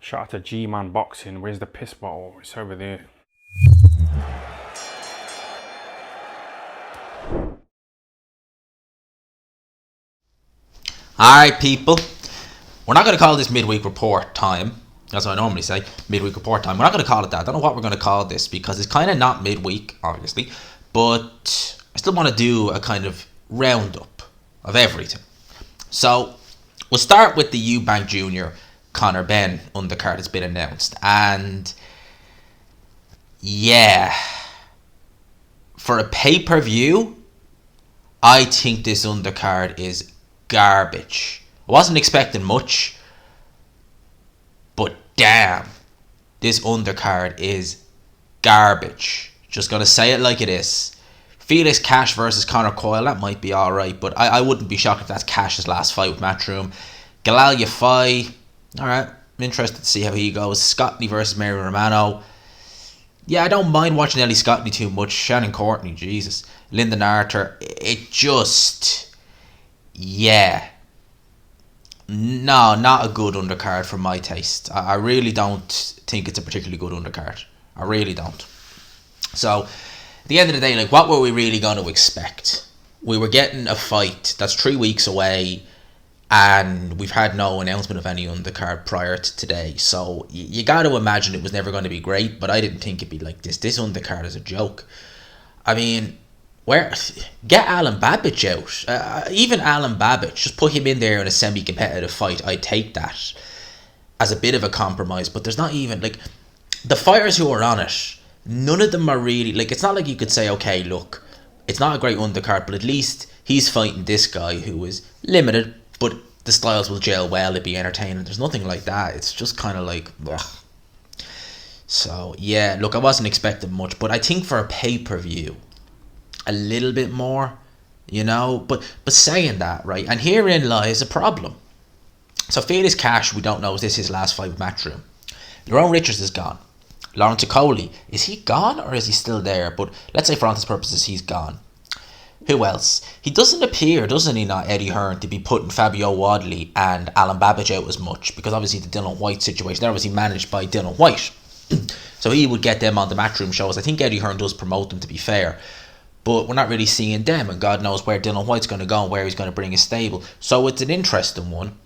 Shout out to G-Man Boxing. Where's the piss bottle? It's over there. Alright, people. We're not going to call this midweek report time. That's what I normally say, midweek report time. We're not going to call it that. I don't know what we're going to call this because it's kind of not midweek, obviously. But I still want to do a kind of roundup of everything. So, we'll start with the Eubank Jr. Conor Benn undercard has been announced. And, yeah, for a pay-per-view, I think this undercard is garbage. I wasn't expecting much, but damn, this undercard is garbage. Just gonna say it like it is. Felix Cash versus Conor Coyle, that might be alright, but I wouldn't be shocked if that's Cash's last fight with Matchroom. Galal Yafai, alright, I'm interested to see how he goes. Scotney versus Mary Romano. Yeah, I don't mind watching Ellie Scotney too much. Shannon Courtney, Jesus. Lyndon Arthur, it just... yeah. No, not a good undercard for my taste. I really don't think it's a particularly good undercard. I really don't. So, at the end of the day, like, what were we really going to expect? We were getting a fight that's 3 weeks away, and we've had no announcement of any undercard prior to today. So, you got to imagine it was never going to be great, but I didn't think it'd be like this. This undercard is a joke. I mean... get Alan Babbage out. Even Alan Babbage, just put him in there in a semi-competitive fight. I'd take that as a bit of a compromise. But there's not even, like, the fighters who are on it, none of them are really, like, it's not like you could say, okay, look, it's not a great undercard, but at least he's fighting this guy who is limited, but the styles will gel well, it'd be entertaining. There's nothing like that. It's just kind of like, ugh. So, yeah, look, I wasn't expecting much, but I think for a pay-per-view, a little bit more, you know, but saying that, right, and herein lies a problem. So Felix Cash, we don't know, is this his last fight with Matchroom? Lerone Richards is gone. Lawrence Okoli, is he gone or is he still there? But let's say for all intents and purposes he's gone. Who else? He doesn't appear, doesn't he, not Eddie Hearn, to be putting Fabio Wadley and Alan Babbage out as much, because obviously the Dylan White situation, they're obviously managed by Dylan White. So he would get them on the Matchroom shows. I think Eddie Hearn does promote them, to be fair. But we're not really seeing them, and God knows where Dylan White's going to go and where he's going to bring his stable. So it's an interesting one.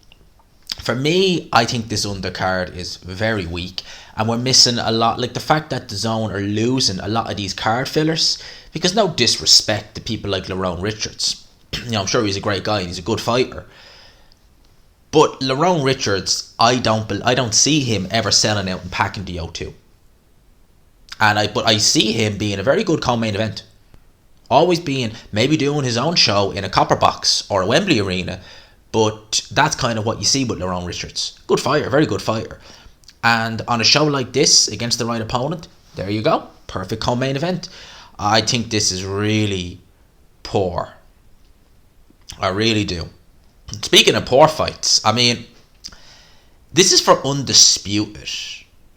For me, I think this undercard is very weak, and we're missing a lot. Like the fact that the Zone are losing a lot of these card fillers, because no disrespect to people like Lerone Richards. You know, I'm sure he's a great guy and he's a good fighter. But Lerone Richards, I don't see him ever selling out and packing the O2. But I see him being a very good co-main event. Always being, maybe doing his own show in a Copper Box or a Wembley Arena, but that's kind of what you see with Lerone Richards. Good fighter, very good fighter. And on a show like this, against the right opponent, there you go. Perfect co-main event. I think this is really poor. I really do. Speaking of poor fights, I mean, this is for Undisputed.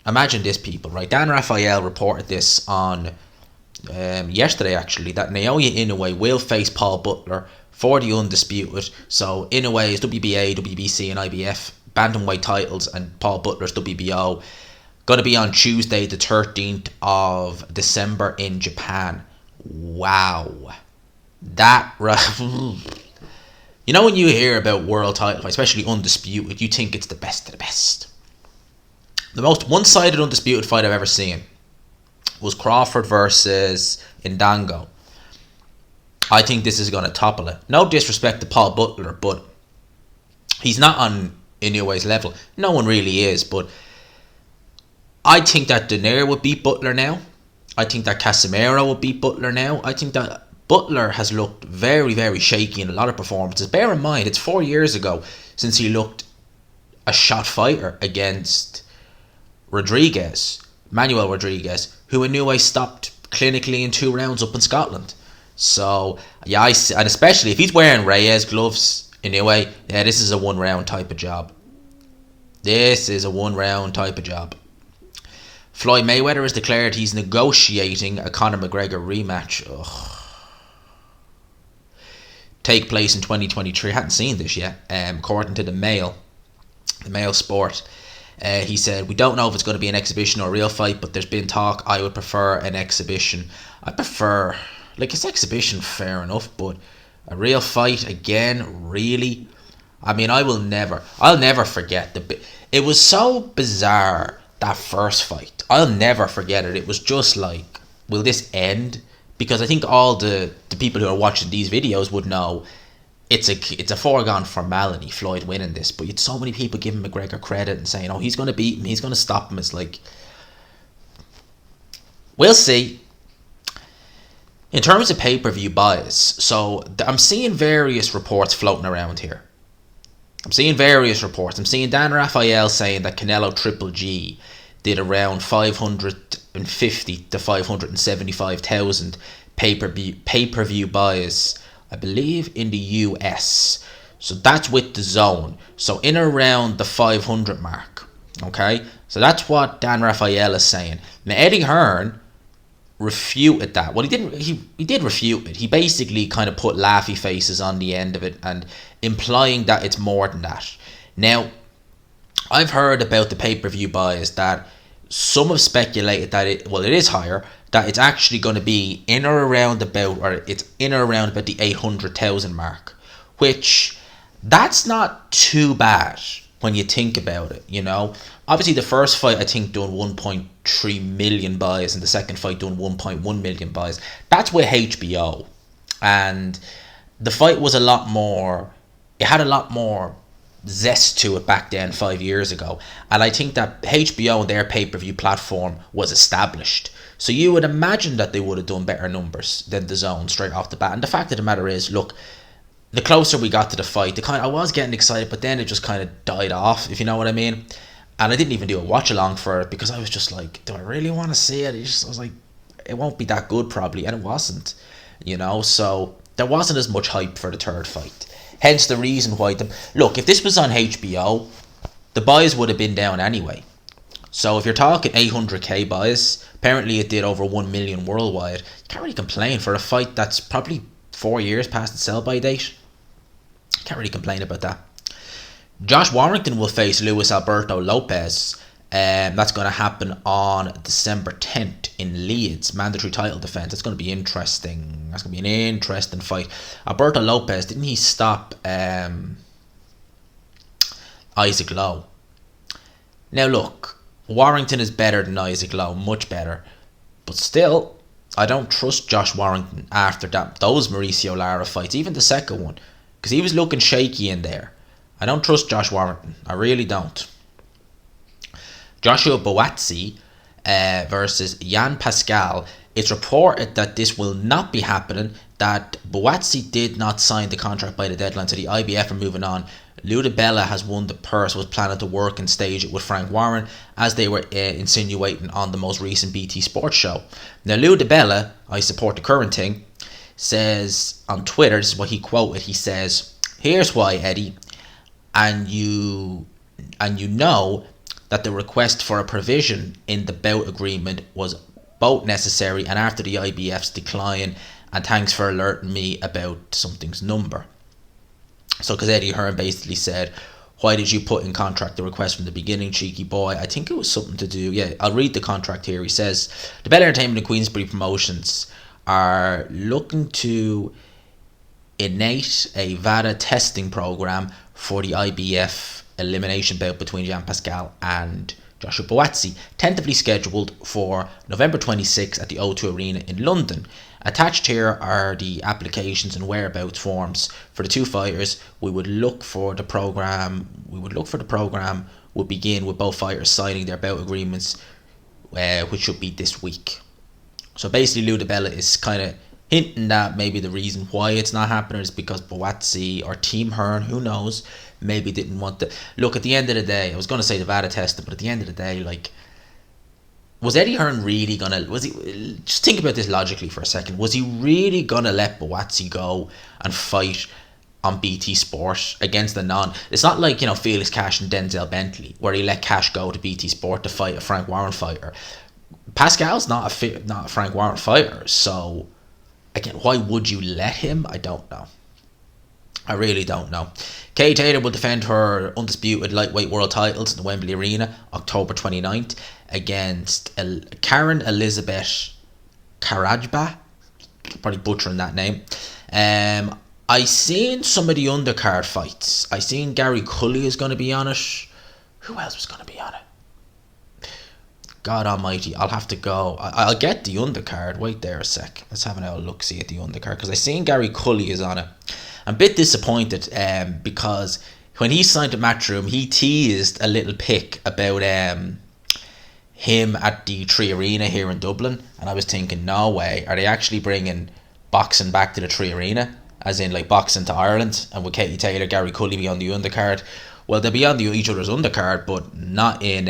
Imagine this, people, right? Dan Raphael reported this on... yesterday actually, that Naoya Inoue will face Paul Butler for the Undisputed. So Inoue is WBA, WBC and IBF bantamweight titles, and Paul Butler's WBO. Going to be on Tuesday the 13th of December in Japan. Wow. That... you know, when you hear about world titles, especially Undisputed, you think it's the best of the best. The most one-sided Undisputed fight I've ever seen was Crawford versus Ndango. I think this is going to topple it. No disrespect to Paul Butler, but he's not on Inoue's level. No one really is, but I think that Donaire would beat Butler now. I think that Casemiro would beat Butler now. I think that Butler has looked very, very shaky in a lot of performances. Bear in mind, it's 4 years ago since he looked a shot fighter against Manuel Rodriguez, who Inoue stopped clinically in 2 rounds up in Scotland. So, yeah, and especially if he's wearing Reyes gloves, Inoue, yeah, this is a 1 round type of job. This is a 1 round type of job. Floyd Mayweather has declared he's negotiating a Conor McGregor rematch. Ugh. Take place in 2023. I hadn't seen this yet, according to the Mail Sport. He said, "We don't know if it's going to be an exhibition or a real fight, but there's been talk. I would prefer an exhibition. I prefer, like, it's exhibition, fair enough, but a real fight again, really? I mean, I'll never forget it was so bizarre, that first fight. I'll never forget it. It was just like, will this end? Because I think all the people who are watching these videos would know it's a foregone formality, Floyd winning this. But you had so many people giving McGregor credit and saying, oh, he's going to beat him, he's going to stop him. It's like, we'll see. In terms of pay-per-view bias, so I'm seeing various reports floating around here. I'm seeing Dan Raphael saying that Canelo Triple G did around 550 to 575,000 pay-per-view buys, I believe, in the US. So that's with the zone. So in around the 500 mark. Okay? So that's what Dan Raphael is saying. Now Eddie Hearn refuted that. Well, he did refute it. He basically kind of put laughy faces on the end of it and implying that it's more than that. Now, I've heard about the pay-per-view buys that some have speculated that it is higher, that it's actually going to be in or around about the 800,000 mark, which that's not too bad when you think about it, you know. Obviously, the first fight, I think, doing 1.3 million buys, and the second fight doing 1.1 million buys. That's with HBO. And the fight was it had a lot more zest to it back then, 5 years ago. And I think that HBO and their pay-per-view platform was established. So you would imagine that they would have done better numbers than the zone straight off the bat. And the fact of the matter is, look, the closer we got to the fight, I was getting excited, but then it just kind of died off, if you know what I mean. And I didn't even do a watch along for it because I was just like, do I really want to see it? I was like, it won't be that good probably, and it wasn't, you know. So there wasn't as much hype for the third fight. Hence the reason why. Look, if this was on HBO, the buys would have been down anyway. So if you're talking 800k buys, apparently it did over 1 million worldwide. You can't really complain for a fight that's probably 4 years past the sell-by date. Can't really complain about that. Josh Warrington will face Alberto Lopez. That's going to happen on December 10th in Leeds. Mandatory title defense. That's going to be interesting. That's going to be an interesting fight. Alberto Lopez, didn't he stop Isaac Lowe? Now look, Warrington is better than Isaac Lowe, much better. But still, I don't trust Josh Warrington after those Mauricio Lara fights, even the second one, because he was looking shaky in there. I don't trust Josh Warrington. I really don't. Joshua Bowati versus Jan Pascal. It's reported that this will not be happening, that Bowati did not sign the contract by the deadline, so the IBF are moving on. Lou DiBella has won the purse, was planning to work and stage it with Frank Warren, as they were insinuating on the most recent BT Sports show. Now, Lou DiBella, I support the current thing, says on Twitter, this is what he quoted, he says, "Here's why, Eddie, and you know that the request for a provision in the bout agreement was both necessary and after the IBF's decline, and thanks for alerting me about something's number." So, because Eddie Hearn basically said, why did you put in contract the request from the beginning, cheeky boy? I think it was something to do, I'll read the contract here. He says, the Bell Entertainment and Queensbury Promotions are looking to innate a VADA testing program for the IBF elimination bout between Jan Pascal and Joshua Bowati, tentatively scheduled for November 26 at the O2 Arena in London. Attached here are the applications and whereabouts forms for the two fighters. We would look for the program would begin with both fighters signing their bout agreements, which should be this week. So basically, Lou DiBella is kind of hinting that maybe the reason why it's not happening is because Bowati or Team Hearn, who knows, maybe didn't want to. Look, at the end of the day, I was going to say the VADA testing, but at the end of the day, like, was Eddie Hearn really just think about this logically for a second, was he really going to let Bowati go and fight on BT Sport against it's not like, Felix Cash and Denzel Bentley, where he let Cash go to BT Sport to fight a Frank Warren fighter. Pascal's not a Frank Warren fighter, so again, why would you let him? I don't know. I really don't know. Katie Taylor will defend her undisputed lightweight world titles in the Wembley Arena October 29th against Karen Elizabeth Karajba. Probably butchering that name. I seen some of the undercard fights. I seen Gary Cully is going to be on it. Who else was going to be on it? God almighty, I'll have to go. I'll get the undercard. Wait there a sec. Let's have an old look-see at the undercard, because I seen Gary Cully is on it. I'm a bit disappointed because when he signed at Matchroom, he teased a little pic about him at the Tree Arena here in Dublin, and I was thinking, no way, are they actually bringing boxing back to the Tree Arena, as in like boxing to Ireland, and would Katie Taylor, Gary Cully be on the undercard? Well, they'll be on each other's undercard, but not in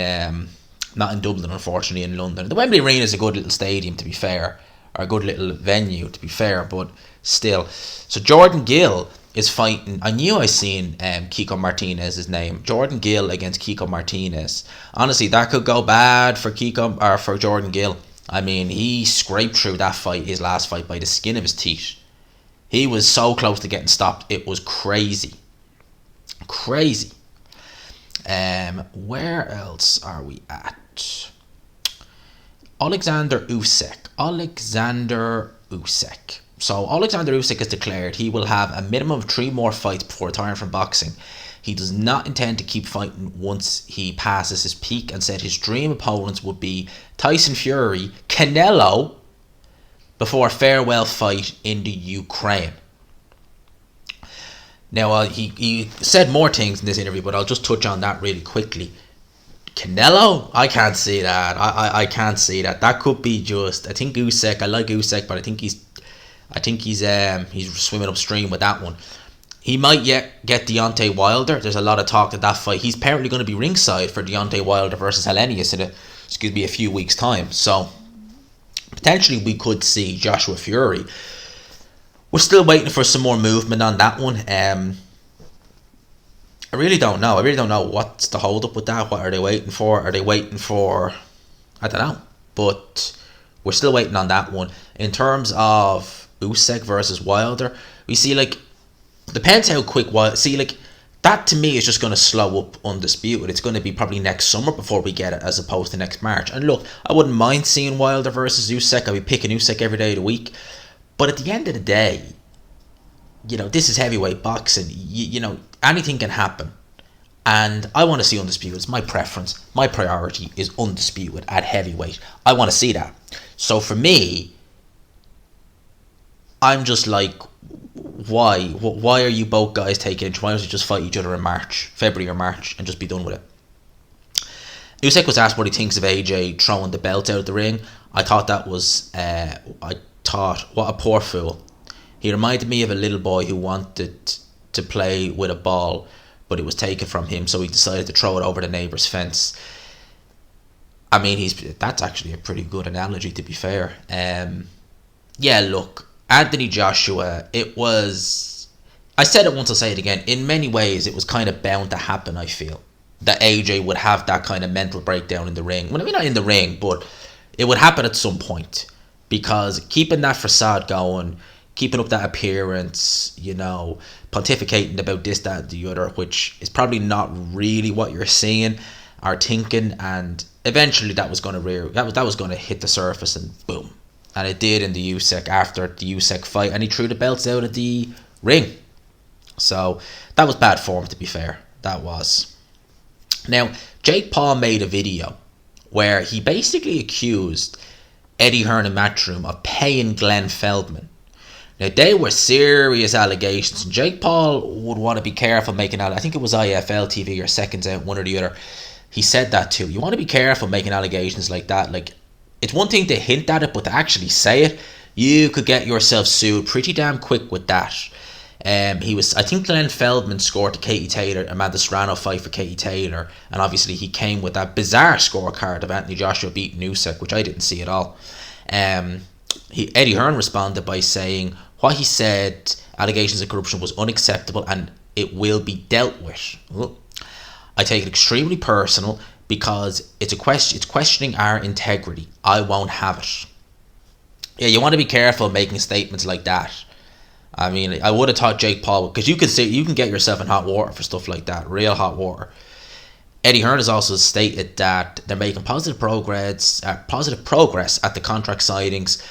Dublin, unfortunately, in London. The Wembley Arena is a good little stadium, to be fair, or a good little venue, to be fair, but still. So Jordan Gill is fighting. I knew I seen Kiko Martinez's name. Jordan Gill against Kiko Martinez. Honestly, that could go bad for for Jordan Gill. I mean, he scraped through that fight, his last fight, by the skin of his teeth. He was so close to getting stopped. It was crazy. Crazy. Where else are we at? Oleksandr Usyk. So Oleksandr Usyk has declared he will have a minimum of 3 more fights before retiring from boxing. He does not intend to keep fighting once he passes his peak, and said his dream opponents would be Tyson Fury, Canelo, before a farewell fight in the Ukraine. Now, he said more things in this interview, but I'll just touch on that really quickly. Canelo? I can't see that. I can't see that. That could be just... I think Usyk... I like Usyk, but I think he's swimming upstream with that one. He might yet get Deontay Wilder. There's a lot of talk that fight... He's apparently going to be ringside for Deontay Wilder versus Helenius in a few weeks' time. So, potentially we could see Joshua Fury. We're still waiting for some more movement on that one. I really don't know. I really don't know what's the hold up with that. What are they waiting for? Are they waiting for... I don't know. But we're still waiting on that one. In terms of Usyk versus Wilder, we see, like, depends how quick Wilder... See, like, that to me is just going to slow up Undisputed. It's going to be probably next summer before we get it, as opposed to next March. And look, I wouldn't mind seeing Wilder versus Usyk. I'd be picking Usyk every day of the week. But at the end of the day, you know, this is heavyweight boxing. You know, anything can happen. And I want to see Undisputed. It's my preference. My priority is Undisputed at heavyweight. I want to see that. So for me, I'm just like, why? Why are you both guys taking it? Why don't you just fight each other in February or March, and just be done with it? Usyk was asked what he thinks of AJ throwing the belt out of the ring. I thought that was... what a poor fool. He reminded me of a little boy who wanted to play with a ball, but it was taken from him, so he decided to throw it over the neighbour's fence. I mean, that's actually a pretty good analogy, to be fair. Yeah, look, Anthony Joshua, it was... I said it once, I'll say it again. In many ways, it was kind of bound to happen, I feel. That AJ would have that kind of mental breakdown in the ring. Well, I mean, not in the ring, but it would happen at some point. Because keeping that facade going, keeping up that appearance, you know, pontificating about this, that, and the other, which is probably not really what you're seeing or thinking, and eventually that was going to hit the surface, and boom, and it did in the Usyk, after the Usyk fight, and he threw the belts out of the ring. So that was bad form, to be fair. That was. Now, Jake Paul made a video where he basically accused Eddie Hearn and Matchroom of paying Glenn Feldman. Now, they were serious allegations, and Jake Paul would want to be careful making out. I think it was IFL TV or Seconds Out, one or the other. He said that too. You want to be careful making allegations like that. Like, it's one thing to hint at it, but to actually say it, you could get yourself sued pretty damn quick with that. I think Glenn Feldman scored the Katie Taylor, Amanda Serrano fight for Katie Taylor, and obviously he came with that bizarre scorecard of Anthony Joshua beating Usyk, which I didn't see at all. Eddie Hearn responded by saying what he said, allegations of corruption, was unacceptable and it will be dealt with. I take it extremely personal because it's questioning our integrity. I won't have it. Yeah, you want to be careful making statements like that. I mean, I would have thought Jake Paul, because you can get yourself in hot water for stuff like that, real hot water. Eddie Hearn has also stated that they're making positive progress at the contract signings,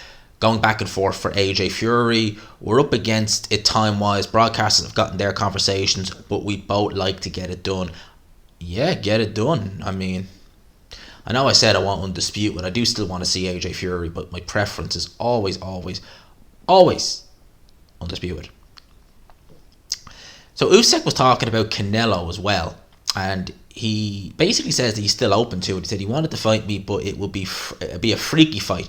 going back and forth for AJ Fury. We're up against it time-wise. Broadcasters have gotten their conversations, but we both like to get it done. Yeah, get it done. I mean, I know I said I want undisputed, but I do still want to see AJ Fury, but my preference is always undisputed. So Usyk was talking about Canelo as well, and he basically says that he's still open to it. He said he wanted to fight me, but it would be a freaky fight,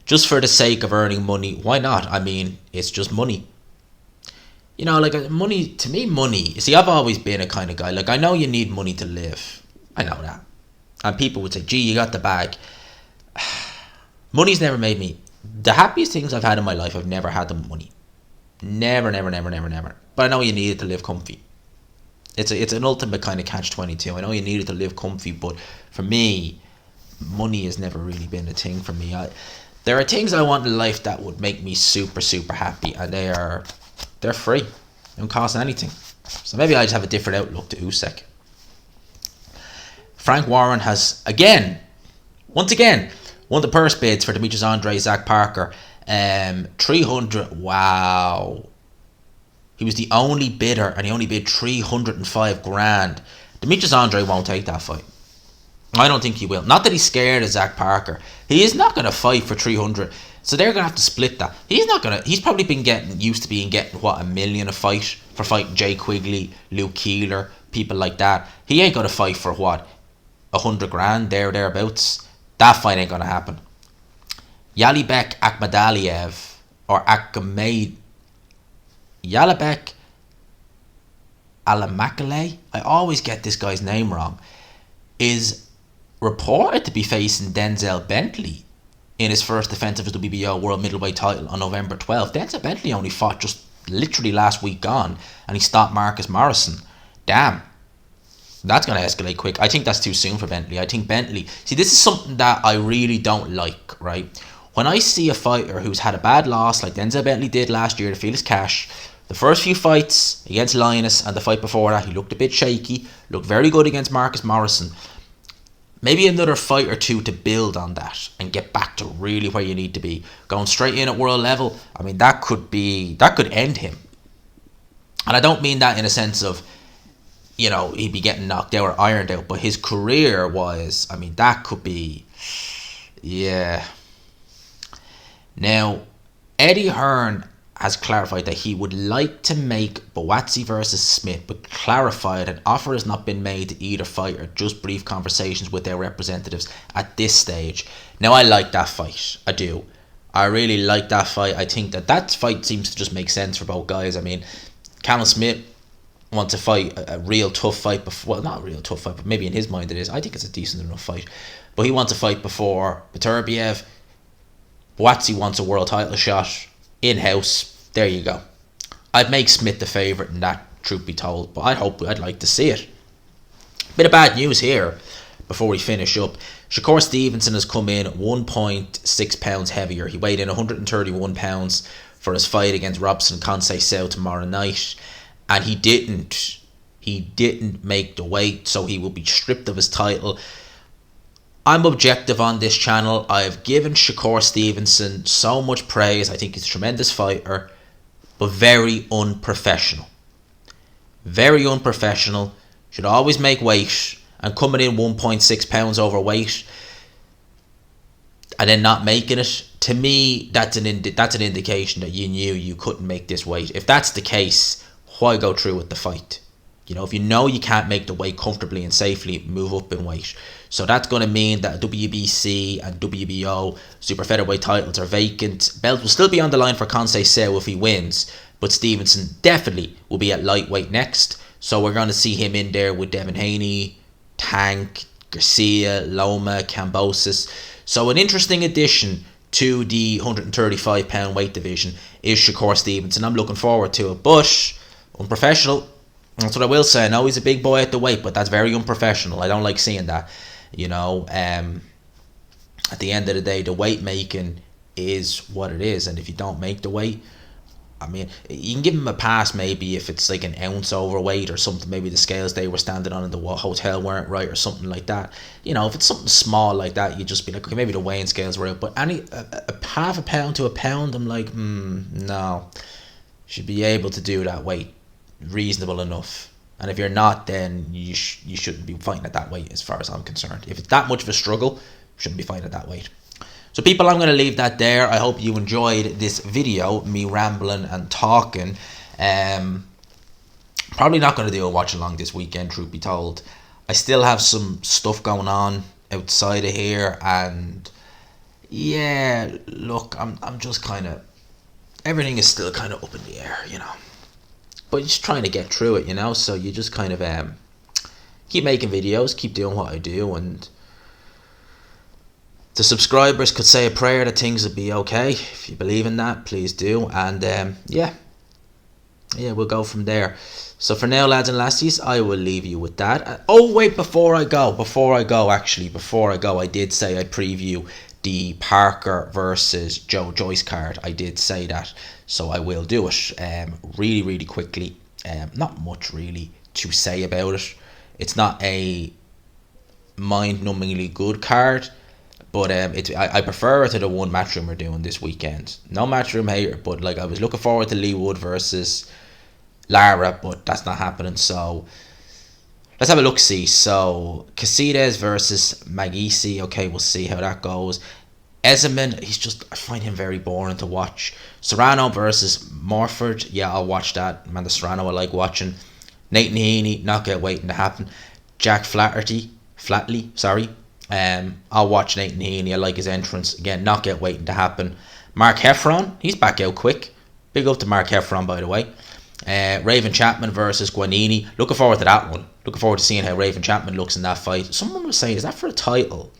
just for the sake of earning money. Why not? I mean, it's just money. You know, like, money, to me, money. You see, I've always been a kind of guy, like, I know you need money to live. I know that. And people would say, gee, you got the bag. Money's never made me. The happiest things I've had in my life, I've never had the money. Never. But I know you need it to live comfy. It's an ultimate kind of catch-22. I know you need it to live comfy, but for me, money has never really been a thing for me. There are things I want in life that would make me super, super happy, and they're free. They don't cost anything. So maybe I just have a different outlook to Usyk. Frank Warren has, once again, won the purse bids for Demetrius Andrade, Zach Parker. 300, wow. He was the only bidder, and he only bid 305 grand. Demetrius Andrade won't take that fight. I don't think he will. Not that he's scared of Zach Parker. He is not going to fight for 300. So they're going to have to split that. He's probably been getting $1 million a fight for fighting Jay Quigley, Luke Keeler, people like that. He ain't going to fight for 100 grand, thereabouts. That fight ain't going to happen. Yalibek Akhmadaliev, or Yalibek Alamakale, I always get this guy's name wrong, is reported to be facing Denzel Bentley in his first defense of his WBO World Middleweight title on November 12th. Denzel Bentley only fought just literally last week gone, and he stopped Marcus Morrison. Damn. That's going to escalate quick. I think that's too soon for Bentley. I think Bentley... See, this is something that I really don't like, right? When I see a fighter who's had a bad loss, like Denzel Bentley did last year to Felix Cash, the first few fights against Linus and the fight before that, he looked a bit shaky, looked very good against Marcus Morrison. Maybe another fight or two to build on that and get back to really where you need to be. Going straight in at world level, I mean, that could end him. And I don't mean that in a sense of, you know, he'd be getting knocked out or ironed out, but his career-wise, I mean, that could be... Yeah. Now, Eddie Hearn has clarified that he would like to make Bowati versus Smith, but clarified an offer has not been made to either fighter, just brief conversations with their representatives at this stage. Now, I like that fight. I do. I really like that fight. I think that fight seems to just make sense for both guys. I mean, Callum Smith wants to fight a real tough fight before, well, not a real tough fight, but maybe in his mind it is. I think it's a decent enough fight. But he wants to fight before Beterbiev. Bowati wants a world title shot in-house. There you go. I'd make Smith the favourite in that, truth be told, but I'd like to see it. Bit of bad news here before we finish up. Shakur Stevenson has come in 1.6 pounds heavier. He weighed in 131 pounds for his fight against Robson Conceição tomorrow night, and he didn't make the weight, so he will be stripped of his title. I'm objective on this channel. I've given Shakur Stevenson so much praise. I think he's a tremendous fighter, but very unprofessional. Very unprofessional. Should always make weight, and coming in 1.6 pounds overweight and then not making it, to me, that's an indication that you knew you couldn't make this weight. If that's the case, why go through with the fight? You know, if you know you can't make the weight comfortably and safely, move up in weight. So that's going to mean that WBC and WBO super featherweight titles are vacant. Belt will still be on the line for Conceição if he wins, but Stevenson definitely will be at lightweight next. So we're going to see him in there with Devin Haney, Tank, Garcia, Loma, Cambosis. So an interesting addition to the 135 pound weight division is Shakur Stevenson. I'm looking forward to it, but unprofessional. That's what I will say. I know he's a big boy at the weight, but that's very unprofessional. I don't like seeing that. You know, at the end of the day, the weight making is what it is, and if you don't make the weight, I mean, you can give him a pass maybe if it's like an ounce overweight or something. Maybe the scales they were standing on in the hotel weren't right or something like that. You know, if it's something small like that, you'd just be like, okay, maybe the weighing scales were out. But half a pound to a pound, I'm like, no. Should be able to do that weight reasonable enough. And if you're not, then you shouldn't be fighting at that weight as far as I'm concerned. If it's that much of a struggle, you shouldn't be fighting at that weight. So people, I'm going to leave that there. I hope you enjoyed this video, me rambling and talking. Probably not going to do a watch along this weekend, truth be told. I still have some stuff going on outside of here, and yeah, look, I'm just kind of, everything is still kind of up in the air, you know. But you're just trying to get through it, you know. So you just kind of keep making videos, keep doing what I do, and the subscribers could say a prayer that things would be okay. If you believe in that, please do. And yeah, we'll go from there. So for now, lads and lassies, I will leave you with that. Oh wait, before I go, I did say I'd preview the Parker versus Joyce card. I did say that, so I will do it really quickly. Not much really to say about it. It's not a mind-numbingly good card, but I prefer it to the one matchroom we're doing this weekend. No matchroom hater, but like I was looking forward to Lee Wood versus Lara, but that's not happening. So let's have a look. See, so Caceres versus Magisi. Okay, we'll see how that goes. Ezeman, I find him very boring to watch. Serrano versus Morford. Yeah, I'll watch that. Man, the Serrano I like watching. Nathan Heaney, knockout waiting to happen. Jack Flatley. I'll watch Nathan Heaney. I like his entrance. Again, knockout waiting to happen. Mark Heffron, he's back out quick. Big up to Mark Heffron, by the way. Raven Chapman versus Guanini. Looking forward to that one. Looking forward to seeing how Raven Chapman looks in that fight. Someone was saying, is that for a title?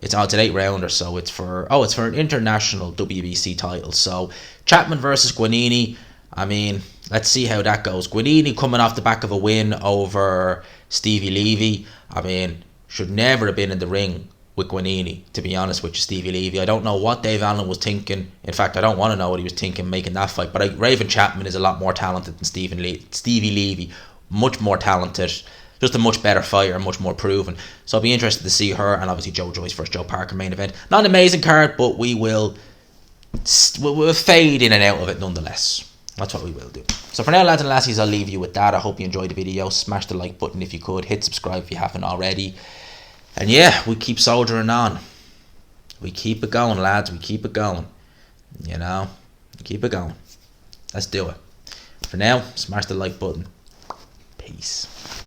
It's an 8-rounder, so it's for an international WBC title. So Chapman versus Guanini. I mean, let's see how that goes. Guanini coming off the back of a win over Stevie Levy. I mean, should never have been in the ring with Guanini, to be honest with you, Stevie Levy. I don't know what Dave Allen was thinking. In fact, I don't want to know what he was thinking making that fight. But Raven Chapman is a lot more talented than Stevie Levy. Much more talented. Just a much better fighter, much more proven. So I'll be interested to see her, and obviously Joyce versus Joe Parker main event. Not an amazing card, but we'll fade in and out of it nonetheless. That's what we will do. So for now, lads and lassies, I'll leave you with that. I hope you enjoyed the video. Smash the like button if you could. Hit subscribe if you haven't already. And yeah, we keep soldiering on. We keep it going, lads. We keep it going. You know, keep it going. Let's do it. For now, smash the like button. Peace.